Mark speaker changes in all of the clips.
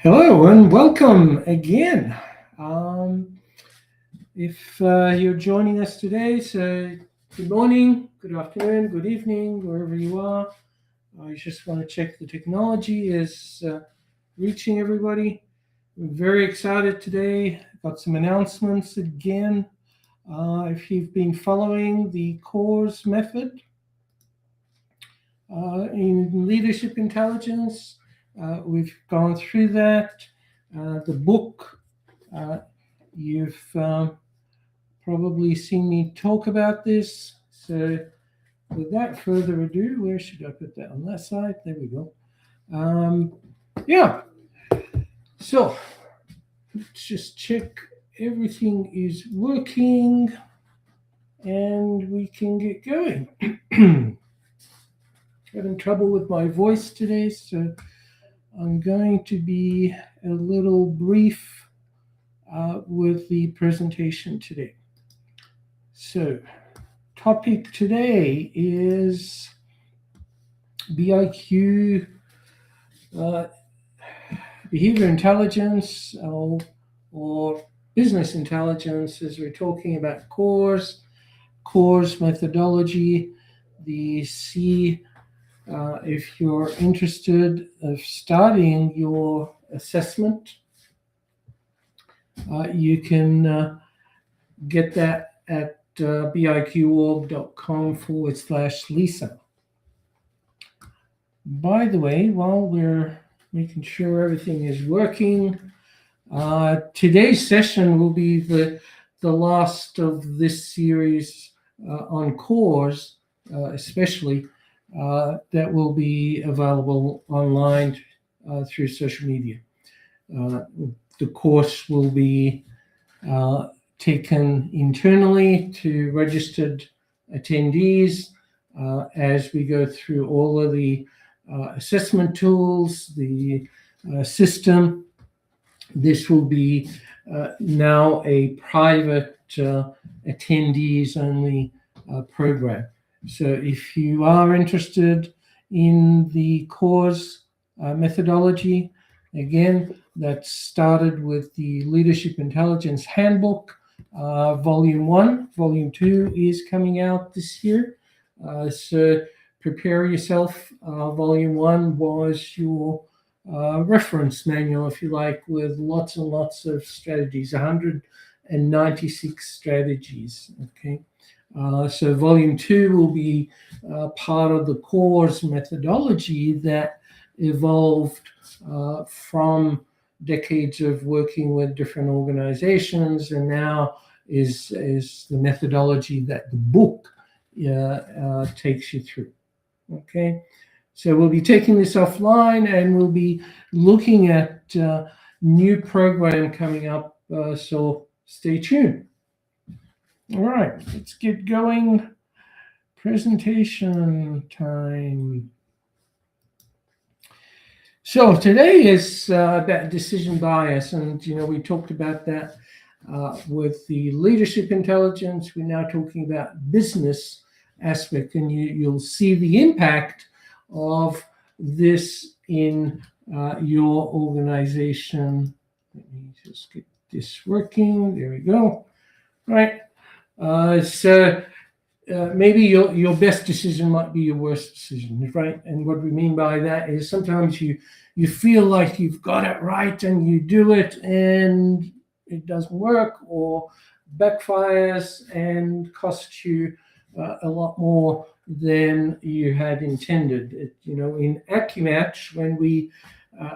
Speaker 1: Hello and welcome again. Um, if you're joining us today, so good morning, good afternoon, good evening, wherever you are. I just want to check the technology is reaching everybody. I'm very excited today. Got some announcements again. If you've been following the COARS method in leadership intelligence, we've gone through that. The book uh, you've probably seen me talk about this. So, without further ado, where should I put that? On that side? There we go. Um, yeah. So, let's just check everything is working and we can get going. Having trouble with my voice today, so I'm going to be a little brief with the presentation today. So, topic today is BIQ, behavior intelligence, or business intelligence, as we're talking about COARS methodology, the C. If you're interested of studying your assessment, you can get that at biqorg.com/Lisa. By the way, while we're making sure everything is working, today's session will be the last of this series on COARS, especially that will be available online through social media. The course will be taken internally to registered attendees as we go through all of the assessment tools, the system. This will be now a private attendees only program. So if you are interested in the COARS methodology, again, that started with the Leadership Intelligence Handbook, Volume 1. Volume 2 is coming out this year. So prepare yourself. Volume 1 was your reference manual, if you like, with lots and lots of strategies, 196 strategies. Okay. So volume 2 will be part of the COARS methodology that evolved from decades of working with different organizations, and now is the methodology that the book takes you through. Okay, so we'll be taking this offline and we'll be looking at new program coming up, so stay tuned. All right, let's get going. Presentation time. So today is about decision bias, and we talked about that with the leadership intelligence. We're now talking about business aspect, and you'll see the impact of this in your organization. Let me just get this working. There we go. All right. So maybe your best decision might be your worst decision, right? And what we mean by that is sometimes you feel like you've got it right and you do it and it doesn't work, or backfires and costs you a lot more than you had intended. In AccuMatch, when we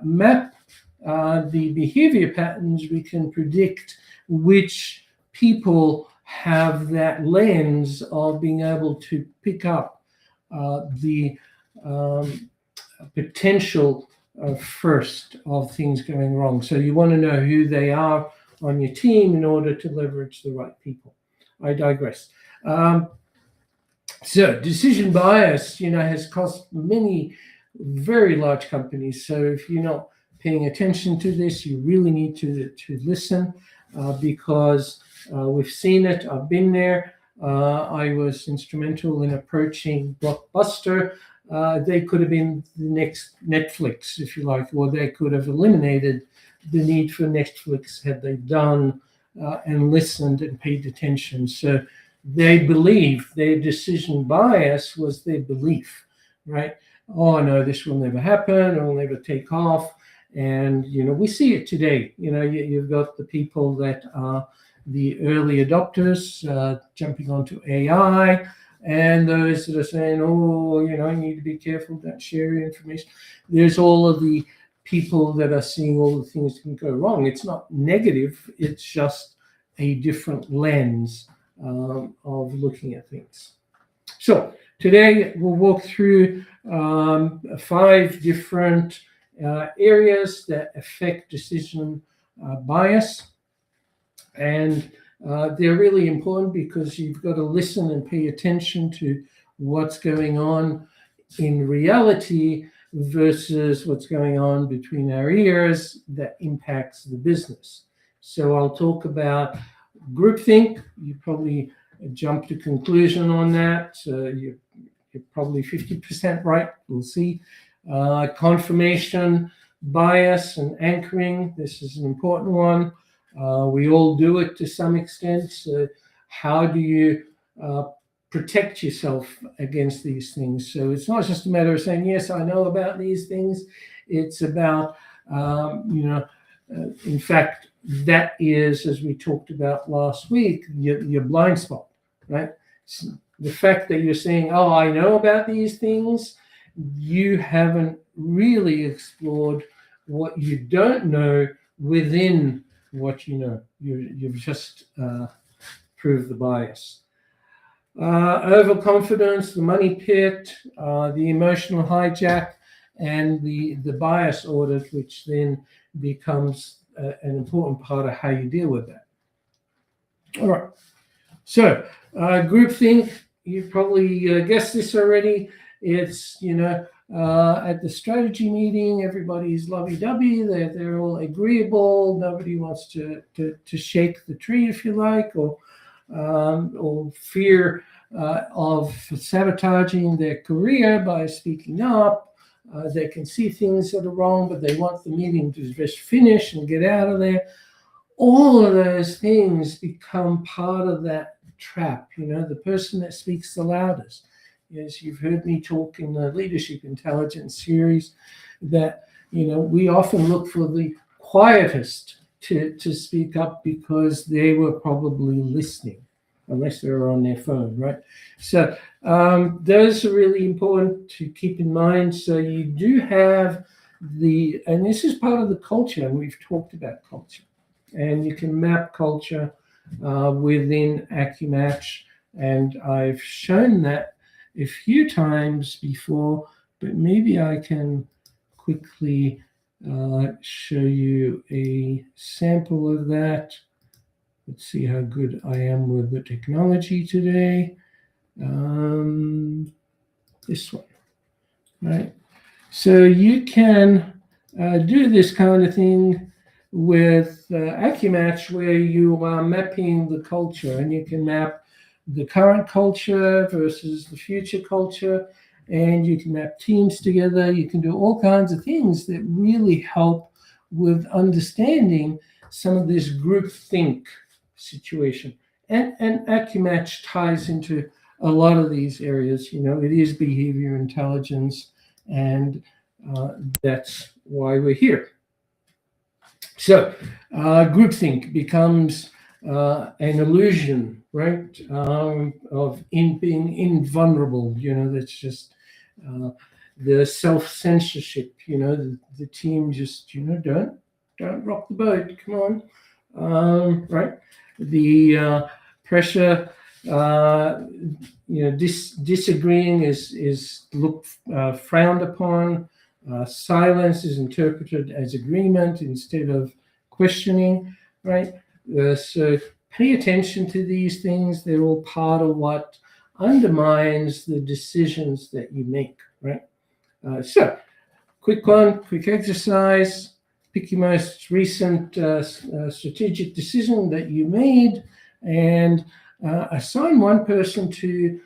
Speaker 1: map the behavior patterns, we can predict which people have that lens of being able to pick up the potential first of things going wrong. So you want to know who they are on your team in order to leverage the right people. I digress. So decision bias, has cost many very large companies. So if you're not paying attention to this, you really need to listen because we've seen it. I've been there. I was instrumental in approaching Blockbuster they could have been the next Netflix, if you like, or they could have eliminated the need for Netflix had they done and listened and paid attention. So they believe their decision bias was their belief, right? Oh no, this will never happen, it will never take off. And we see it today. You've got the people that are the early adopters jumping onto AI, and those that are saying, oh, you need to be careful, don't share your information. There's all of the people that are seeing all the things that can go wrong. It's not negative, it's just a different lens of looking at things. So today we'll walk through 5 different areas that affect decision bias. And they're really important because you've got to listen and pay attention to what's going on in reality versus what's going on between our ears that impacts the business. So I'll talk about groupthink. You probably jump to conclusion on that. You're probably 50% right. We'll see. Confirmation bias and anchoring. This is an important one. We all do it to some extent. So how do you protect yourself against these things? So it's not just a matter of saying, yes, I know about these things. It's about, in fact, that is, as we talked about last week, your blind spot, right? So the fact that you're saying, oh, I know about these things, you haven't really explored what you don't know within what you know. You've just proved the bias. Overconfidence, the money pit, the emotional hijack, and the bias audit, which then becomes an important part of how you deal with that. All right. So groupthink, you've probably guessed this already. It's, at the strategy meeting, everybody's lovey-dovey. They're all agreeable. Nobody wants to shake the tree, if you like, or fear of sabotaging their career by speaking up. They can see things that are wrong, but they want the meeting to just finish and get out of there. All of those things become part of that trap. The person that speaks the loudest. Yes, you've heard me talk in the Leadership Intelligence series that, we often look for the quietest to speak up because they were probably listening, unless they were on their phone, right? So those are really important to keep in mind. So you do have and this is part of the culture, and we've talked about culture, and you can map culture within AccuMatch, and I've shown that a few times before, but maybe I can quickly show you a sample of that. Let's see how good I am with the technology today. This one, right? So you can do this kind of thing with AccuMatch, where you are mapping the culture, and you can map the current culture versus the future culture, and you can map teams together. You can do all kinds of things that really help with understanding some of this groupthink situation. And AccuMatch ties into a lot of these areas. It is behavior intelligence, and that's why we're here. So groupthink becomes an illusion, right, of being invulnerable. That's just the self-censorship. The team just, don't rock the boat. Come on, right? The pressure, disagreeing is looked frowned upon. Silence is interpreted as agreement instead of questioning, right? So pay attention to these things. They're all part of what undermines the decisions that you make, right? So quick exercise. Pick your most recent strategic decision that you made, and assign one person to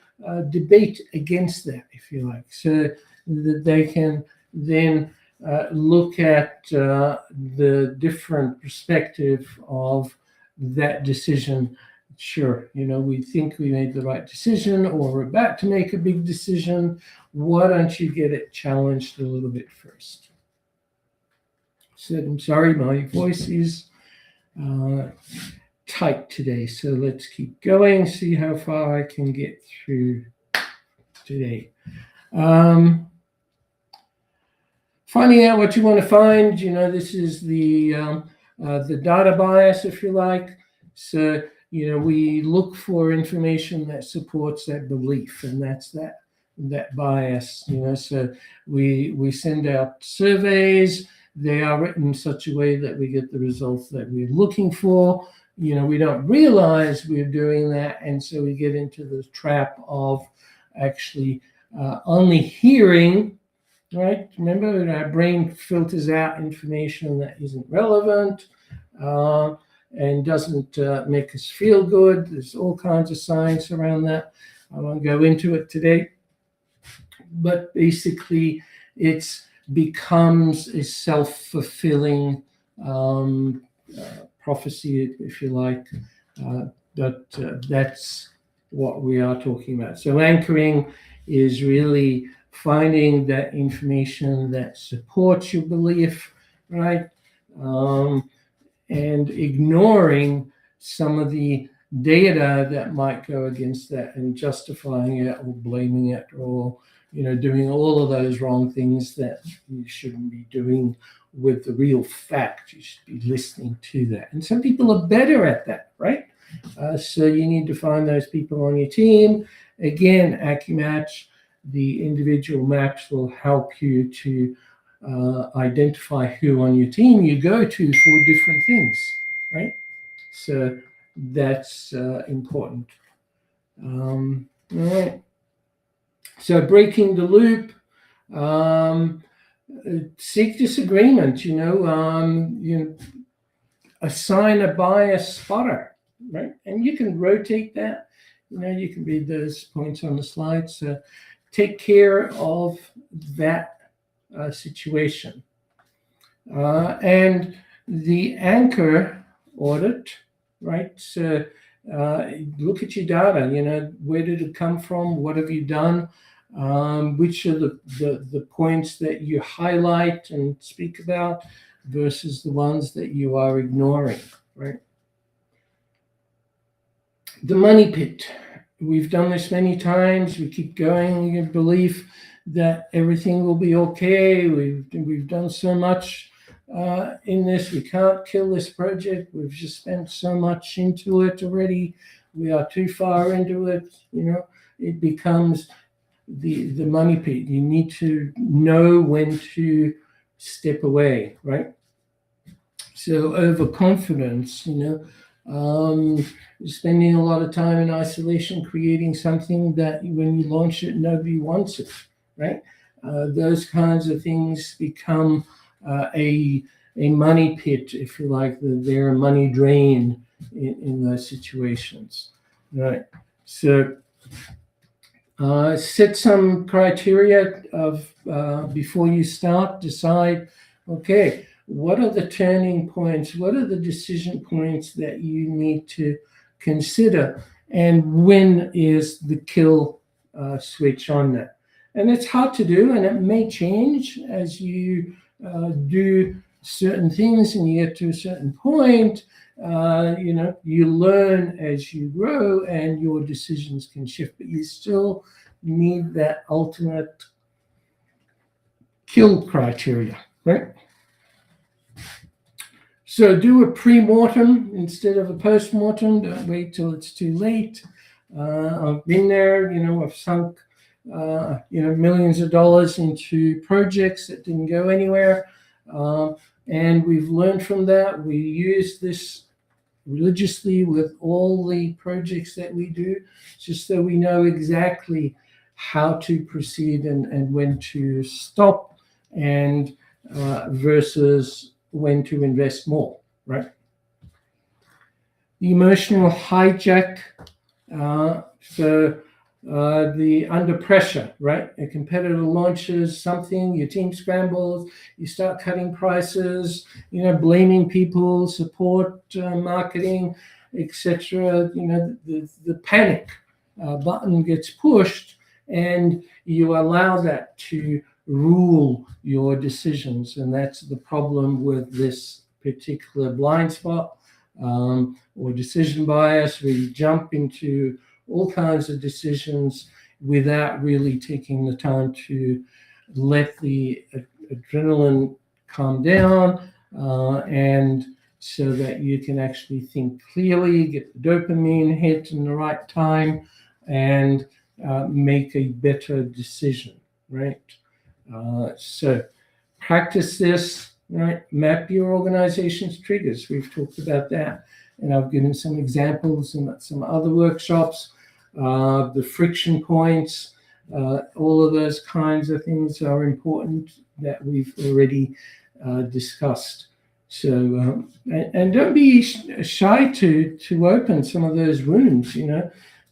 Speaker 1: debate against that, if you like. So that they can then look at the different perspective of that decision. Sure, we think we made the right decision, or we're about to make a big decision. Why don't you get it challenged a little bit first? So I'm sorry, my voice is tight today, so let's keep going, see how far I can get through today. Finding out what you want to find, this is the data bias, if you like. So, we look for information that supports that belief, and that's that bias. So we send out surveys. They are written in such a way that we get the results that we're looking for. We don't realize we're doing that, and so we get into the trap of actually only hearing. Right? Remember, our brain filters out information that isn't relevant and doesn't make us feel good. There's all kinds of science around that. I won't go into it today. But basically, it becomes a self-fulfilling prophecy, if you like. That's what we are talking about. So anchoring is really finding that information that supports your belief, right? And ignoring some of the data that might go against that and justifying it or blaming it or, doing all of those wrong things that you shouldn't be doing with the real fact. You should be listening to that. And some people are better at that, right? So you need to find those people on your team. Again, AccuMatch, the individual maps will help you to identify who on your team you go to for different things, right? So that's important. All right. So breaking the loop, seek disagreement, assign a bias spotter, right? And you can rotate that. You can read those points on the slide. So take care of that situation. And the anchor audit, right? So look at your data, where did it come from? What have you done? Which are the points that you highlight and speak about versus the ones that you are ignoring, right? The money pit. We've done this many times. We keep going in belief that everything will be okay. We've done so much in this. We can't kill this project. We've just spent so much into it already. We are too far into it. It becomes the money pit. You need to know when to step away, right? So overconfidence, spending a lot of time in isolation, creating something that when you launch it, nobody wants it, right? Those kinds of things become a money pit, if you like. They're a money drain in those situations, right? So set some criteria of before you start. Decide, okay, what are the turning points? What are the decision points that you need to consider? And when is the kill switch on that? And it's hard to do, and it may change as you do certain things and you get to a certain point. You learn as you grow and your decisions can shift, but you still need that ultimate kill criteria, right? So do a pre-mortem instead of a post-mortem. Don't wait till it's too late. I've been there, I've sunk, millions of dollars into projects that didn't go anywhere. And we've learned from that. We use this religiously with all the projects that we do, just so we know exactly how to proceed and when to stop and versus when to invest more, right? The emotional hijack. So the under pressure, right? A competitor launches something, your team scrambles, you start cutting prices, blaming people, support, marketing, etc. The panic button gets pushed, and you allow that to rule your decisions, and that's the problem with this particular blind spot or decision bias, where you jump into all kinds of decisions without really taking the time to let the adrenaline calm down, and so that you can actually think clearly, get the dopamine hit in the right time, and make a better decision, right? So practice this, right? Map your organization's triggers. We've talked about that, and I've given some examples in some other workshops. The friction points, all of those kinds of things are important that we've already discussed. So, and don't be shy to open some of those wounds.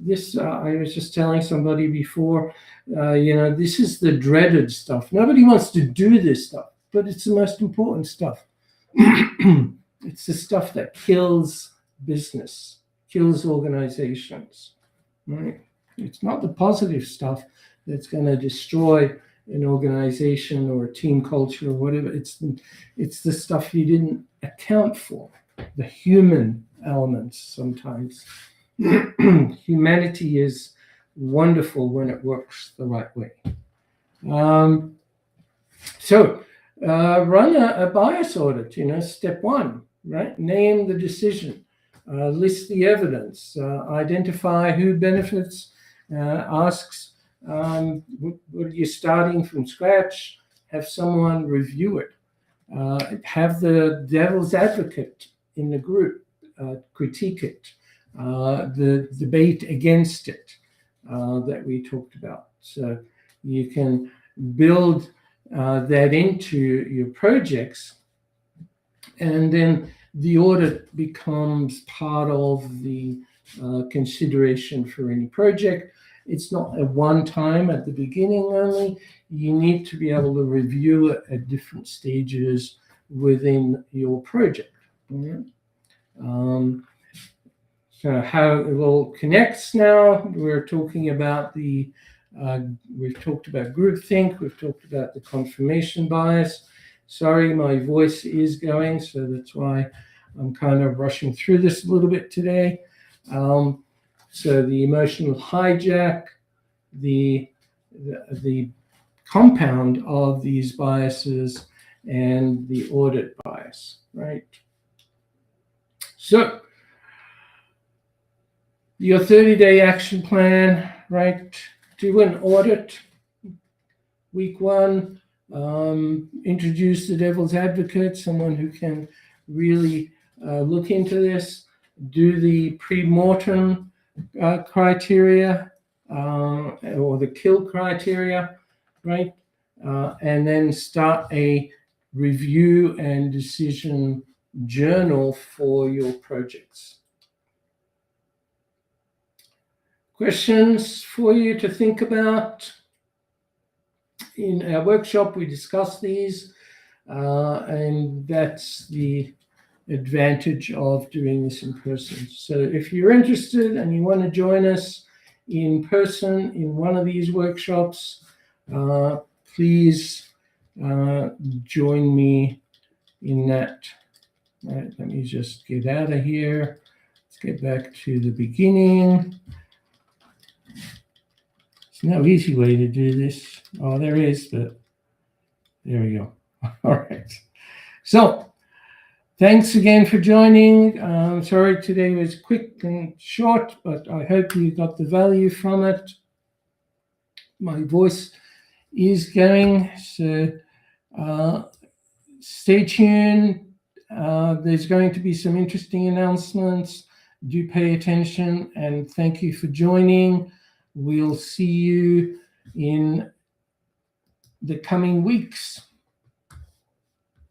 Speaker 1: This I was just telling somebody before. This is the dreaded stuff. Nobody wants to do this stuff, but it's the most important stuff. It's the stuff that kills business, kills organizations. Right? It's not the positive stuff that's going to destroy an organization or a team culture or whatever. It's the stuff you didn't account for, the human elements sometimes. Humanity is wonderful when it works the right way. So run a bias audit, step one, right? Name the decision. List the evidence, identify who benefits, asks, what are you starting from scratch? Have someone review it. Have the devil's advocate in the group critique it, the debate against it that we talked about. So you can build that into your projects, and then the audit becomes part of the consideration for any project. It's not a one-time at the beginning only. You need to be able to review it at different stages within your project. So how it all connects now, we're talking about we've talked about groupthink, we've talked about the confirmation bias. Sorry, my voice is going, so that's why I'm kind of rushing through this a little bit today. So the emotional hijack, the compound of these biases, and the audit bias, right? So your 30-day action plan, right? Do an audit. Week one, introduce the devil's advocate, someone who can really look into this. Do the pre-mortem criteria or the kill criteria, right? And then start a review and decision journal for your projects. Questions for you to think about. In our workshop, we discuss these, and that's the advantage of doing this in person. So if you're interested and you want to join us in person in one of these workshops, please join me in that. All right, let me just get out of here. Let's get back to the beginning. There's no easy way to do this. Oh, there is, but there we go. All right. So thanks again for joining. Sorry today was quick and short, but I hope you got the value from it. My voice is going, so stay tuned. There's going to be some interesting announcements. Do pay attention, and thank you for joining. We'll see you in the coming weeks.